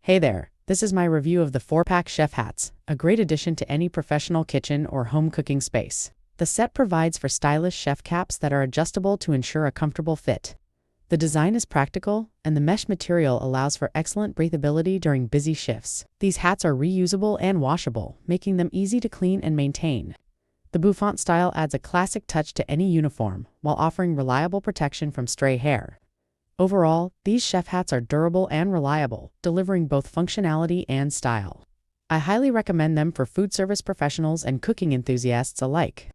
Hey there, this is my review of the 4-pack chef hats, a great addition to any professional kitchen or home cooking space. The set provides for stylish chef caps that are adjustable to ensure a comfortable fit. The design is practical, and the mesh material allows for excellent breathability during busy shifts. These hats are reusable and washable, making them easy to clean and maintain. The Bouffant style adds a classic touch to any uniform, while offering reliable protection from stray hair. Overall, these chef hats are durable and reliable, delivering both functionality and style. I highly recommend them for food service professionals and cooking enthusiasts alike.